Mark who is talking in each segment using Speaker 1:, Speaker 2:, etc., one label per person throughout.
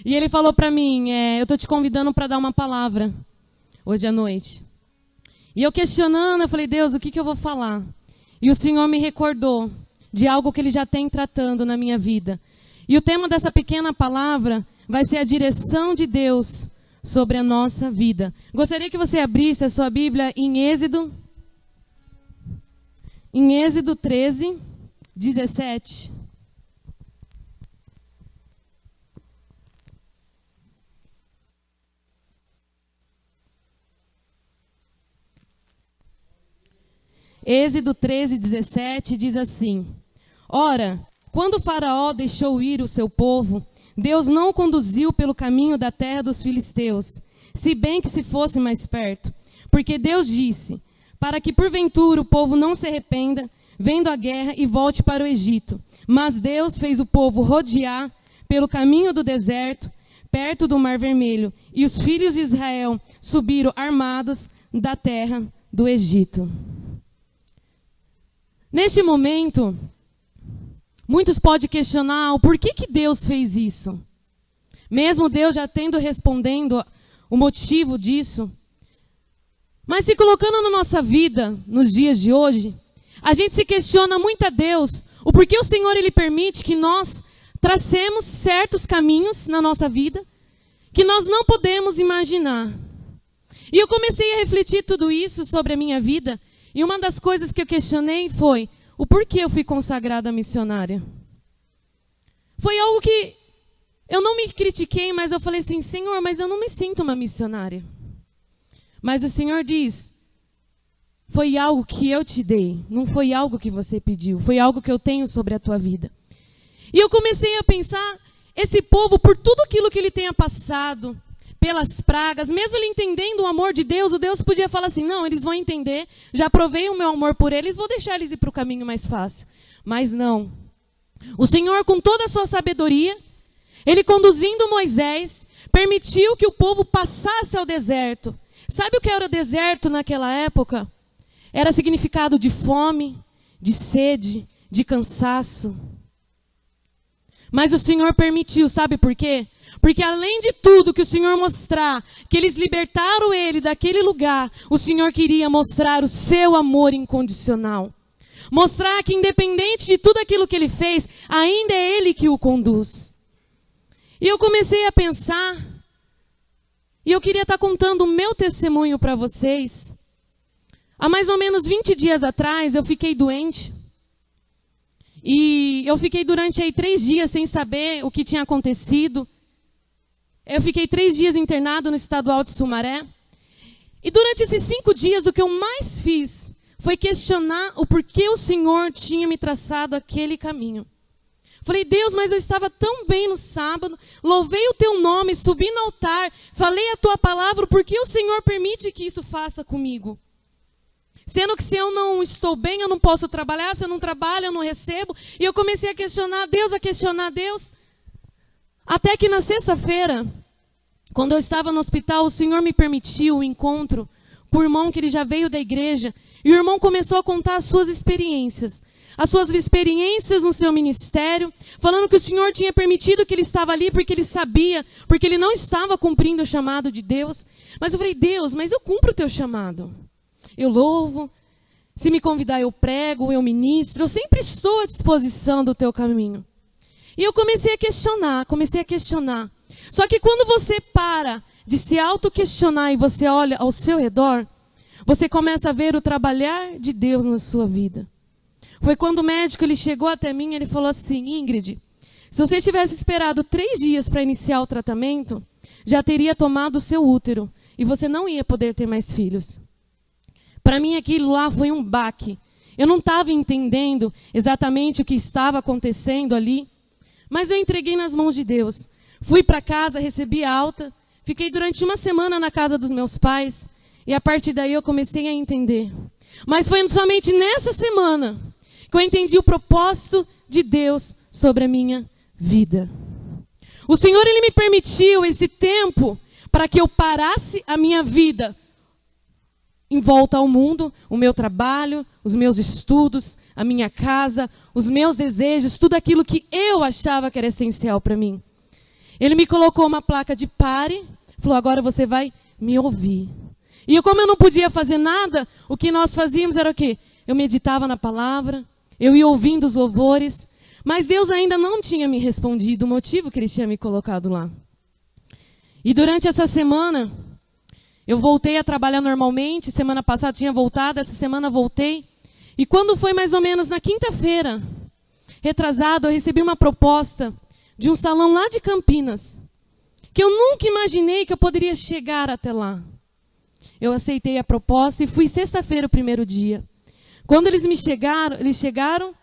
Speaker 1: E ele falou para mim, eu estou te convidando para dar uma palavra hoje à noite. E eu questionando, eu falei, Deus, o que eu vou falar? E o Senhor me recordou de algo que Ele já tem tratando na minha vida. E o tema dessa pequena palavra vai ser a direção de Deus sobre a nossa vida. Gostaria que você abrisse a sua Bíblia em Êxodo 13, 17. Êxodo 13, 17 diz assim: Ora, quando o faraó deixou ir o seu povo, Deus não o conduziu pelo caminho da terra dos filisteus, se bem que se fosse mais perto. Porque Deus disse, para que porventura o povo não se arrependa, vendo a guerra e volte para o Egito. Mas Deus fez o povo rodear pelo caminho do deserto, perto do Mar Vermelho, e os filhos de Israel subiram armados da terra do Egito. Neste momento, muitos podem questionar o porquê que Deus fez isso. Mesmo Deus já tendo respondendo o motivo disso. Mas se colocando na nossa vida, nos dias de hoje, a gente se questiona muito a Deus o porquê o Senhor Ele permite que nós tracemos certos caminhos na nossa vida que nós não podemos imaginar. E eu comecei a refletir tudo isso sobre a minha vida. E uma das coisas que eu questionei foi o porquê eu fui consagrada missionária. Foi algo que eu não me critiquei, mas eu falei assim, Senhor, mas eu não me sinto uma missionária. Mas o Senhor diz, foi algo que eu te dei, não foi algo que você pediu, foi algo que eu tenho sobre a tua vida. E eu comecei a pensar, esse povo, por tudo aquilo que ele tenha passado, pelas pragas, mesmo ele entendendo o amor de Deus, o Deus podia falar assim, não, eles vão entender, já provei o meu amor por eles, vou deixar eles ir para o caminho mais fácil. Mas não. O Senhor, com toda a sua sabedoria, Ele conduzindo Moisés, permitiu que o povo passasse ao deserto. Sabe o que era o deserto naquela época? Era significado de fome, de sede, de cansaço. Mas o Senhor permitiu, sabe por quê? Porque além de tudo que o Senhor mostrar, que eles libertaram ele daquele lugar, o Senhor queria mostrar o seu amor incondicional. Mostrar que independente de tudo aquilo que ele fez, ainda é ele que o conduz. E eu comecei a pensar, e eu queria estar contando o meu testemunho para vocês. Há mais ou menos 20 dias atrás, eu fiquei doente. E eu fiquei durante aí 3 dias sem saber o que tinha acontecido. Eu fiquei 3 dias internado no Estadual de Sumaré. E durante esses 5 dias, o que eu mais fiz foi questionar o porquê o Senhor tinha me traçado aquele caminho. Falei, Deus, mas eu estava tão bem no sábado, louvei o teu nome, subi no altar, falei a tua palavra, por que o Senhor permite que isso faça comigo? Sendo que se eu não estou bem, eu não posso trabalhar, se eu não trabalho, eu não recebo. E eu comecei a questionar Deus. Até que na sexta-feira, quando eu estava no hospital, o Senhor me permitiu o encontro com o irmão que ele já veio da igreja. E o irmão começou a contar as suas experiências no seu ministério, falando que o Senhor tinha permitido que ele estava ali porque ele sabia, porque ele não estava cumprindo o chamado de Deus. Mas eu falei, Deus, mas eu cumpro o teu chamado. Eu louvo, se me convidar eu prego, eu ministro, eu sempre estou à disposição do teu caminho. E eu comecei a questionar. Só que quando você para de se auto-questionar e você olha ao seu redor, você começa a ver o trabalhar de Deus na sua vida. Foi quando o médico ele chegou até mim e ele falou assim, Ingrid, se você tivesse esperado 3 dias para iniciar o tratamento, já teria tomado o seu útero e você não ia poder ter mais filhos. Para mim aquilo lá foi um baque. Eu não estava entendendo exatamente o que estava acontecendo ali, mas eu entreguei nas mãos de Deus. Fui para casa, recebi a alta, fiquei durante 1 semana na casa dos meus pais e a partir daí eu comecei a entender. Mas foi somente nessa semana que eu entendi o propósito de Deus sobre a minha vida. O Senhor ele me permitiu esse tempo para que eu parasse a minha vida em volta ao mundo, o meu trabalho, os meus estudos, a minha casa, os meus desejos, tudo aquilo que eu achava que era essencial para mim. Ele me colocou uma placa de pare, falou, agora você vai me ouvir. E como eu não podia fazer nada, o que nós fazíamos era o quê? Eu meditava na palavra, eu ia ouvindo os louvores, mas Deus ainda não tinha me respondido o motivo que Ele tinha me colocado lá. E durante essa semana, eu voltei a trabalhar normalmente, semana passada tinha voltado, essa semana voltei. E quando foi mais ou menos na quinta-feira, retrasado, eu recebi uma proposta de um salão lá de Campinas, que eu nunca imaginei que eu poderia chegar até lá. Eu aceitei a proposta e fui sexta-feira o primeiro dia. Quando eles chegaram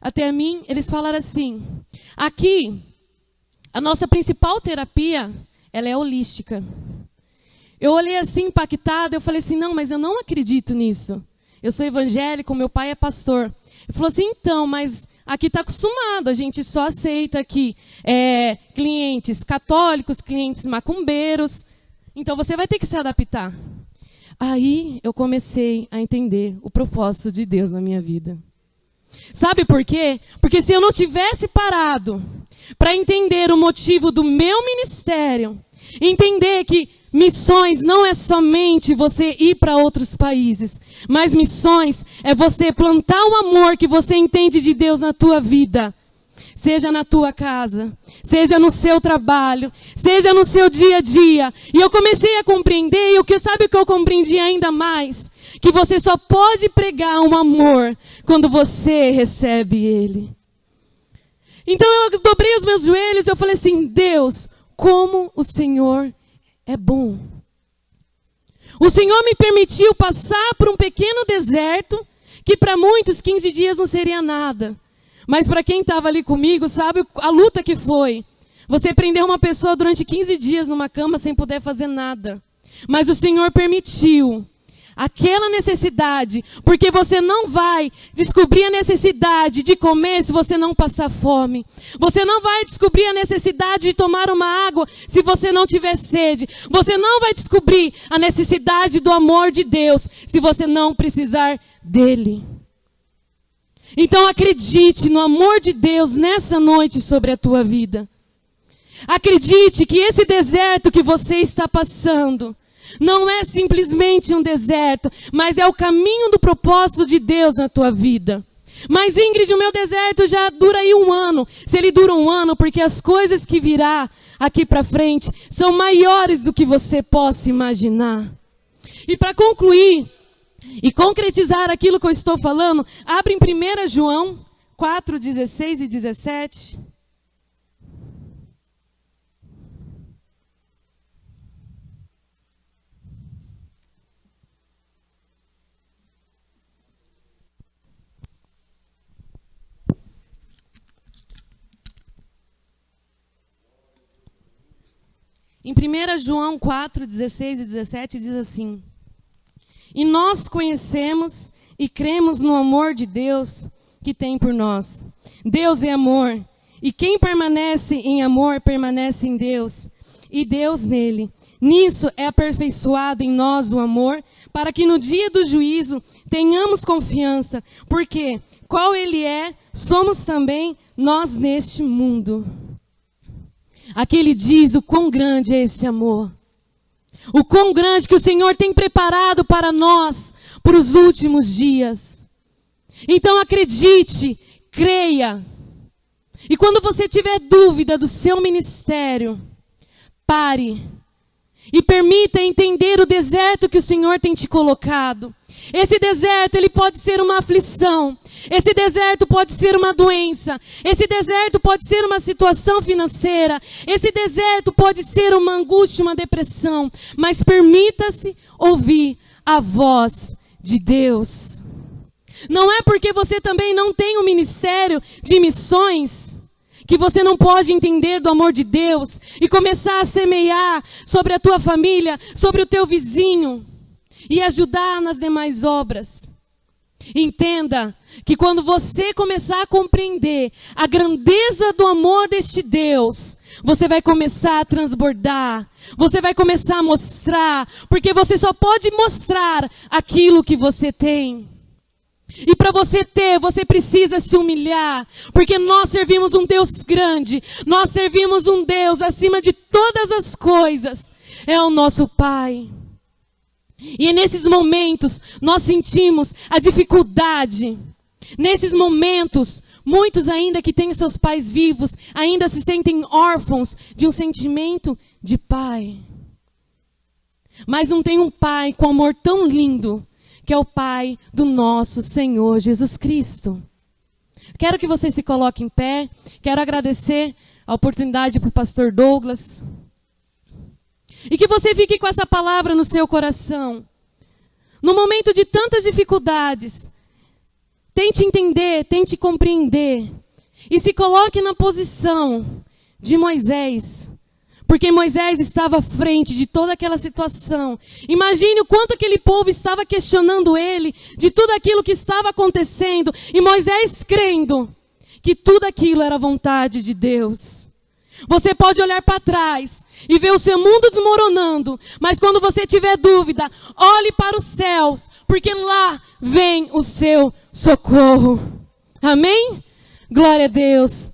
Speaker 1: até mim, eles falaram assim, aqui, a nossa principal terapia, ela é holística. Eu olhei assim, impactada, eu falei assim, não, mas eu não acredito nisso. Eu sou evangélico, meu pai é pastor. Ele falou assim, então, mas aqui está acostumado, a gente só aceita aqui clientes católicos, clientes macumbeiros, então você vai ter que se adaptar. Aí eu comecei a entender o propósito de Deus na minha vida. Sabe por quê? Porque se eu não tivesse parado para entender o motivo do meu ministério, entender que missões não é somente você ir para outros países, mas missões é você plantar o amor que você entende de Deus na tua vida. Seja na tua casa, seja no seu trabalho, seja no seu dia a dia. E eu comecei a compreender, e sabe o que eu compreendi ainda mais? Que você só pode pregar um amor quando você recebe ele. Então eu dobrei os meus joelhos e eu falei assim, Deus, como o Senhor é bom. O Senhor me permitiu passar por um pequeno deserto, que para muitos 15 dias não seria nada. Mas para quem estava ali comigo, sabe a luta que foi. Você prendeu uma pessoa durante 15 dias numa cama sem poder fazer nada. Mas o Senhor permitiu aquela necessidade, porque você não vai descobrir a necessidade de comer se você não passar fome. Você não vai descobrir a necessidade de tomar uma água se você não tiver sede. Você não vai descobrir a necessidade do amor de Deus se você não precisar dele. Então acredite no amor de Deus nessa noite sobre a tua vida. Acredite que esse deserto que você está passando não é simplesmente um deserto, mas é o caminho do propósito de Deus na tua vida. Mas Ingrid, o meu deserto já dura aí 1 ano. Se ele dura 1 ano, porque as coisas que virá aqui para frente são maiores do que você possa imaginar. E para concluir e concretizar aquilo que eu estou falando, abre em 1 João 4, 16 e 17. Em 1 João 4, 16 e 17 diz assim: E nós conhecemos e cremos no amor de Deus que tem por nós. Deus é amor, e quem permanece em amor permanece em Deus, e Deus nele. Nisso é aperfeiçoado em nós o amor, para que no dia do juízo tenhamos confiança, porque qual ele é, somos também nós neste mundo. Aqui ele diz o quão grande é esse amor. O quão grande que o Senhor tem preparado para nós, para os últimos dias. Então acredite, creia. E quando você tiver dúvida do seu ministério, pare. E permita entender o deserto que o Senhor tem te colocado. Esse deserto, ele pode ser uma aflição. Esse deserto pode ser uma doença. Esse deserto pode ser uma situação financeira. Esse deserto pode ser uma angústia, uma depressão. Mas permita-se ouvir a voz de Deus. Não é porque você também não tem um ministério de missões que você não pode entender do amor de Deus e começar a semear sobre a tua família, sobre o teu vizinho e ajudar nas demais obras. Entenda que quando você começar a compreender a grandeza do amor deste Deus, você vai começar a transbordar, você vai começar a mostrar, porque você só pode mostrar aquilo que você tem. E para você ter, você precisa se humilhar, porque nós servimos um Deus grande, nós servimos um Deus acima de todas as coisas, é o nosso Pai. E nesses momentos, nós sentimos a dificuldade. Nesses momentos, muitos ainda que têm seus pais vivos, ainda se sentem órfãos de um sentimento de pai. Mas não tem um pai com amor tão lindo, que é o Pai do nosso Senhor Jesus Cristo. Quero que você se coloque em pé. Quero agradecer a oportunidade para o pastor Douglas. E que você fique com essa palavra no seu coração. No momento de tantas dificuldades, tente entender, tente compreender. E se coloque na posição de Moisés. Porque Moisés estava à frente de toda aquela situação. Imagine o quanto aquele povo estava questionando ele de tudo aquilo que estava acontecendo. E Moisés crendo que tudo aquilo era vontade de Deus. Você pode olhar para trás e ver o seu mundo desmoronando. Mas quando você tiver dúvida, olhe para os céus. Porque lá vem o seu socorro. Amém? Glória a Deus.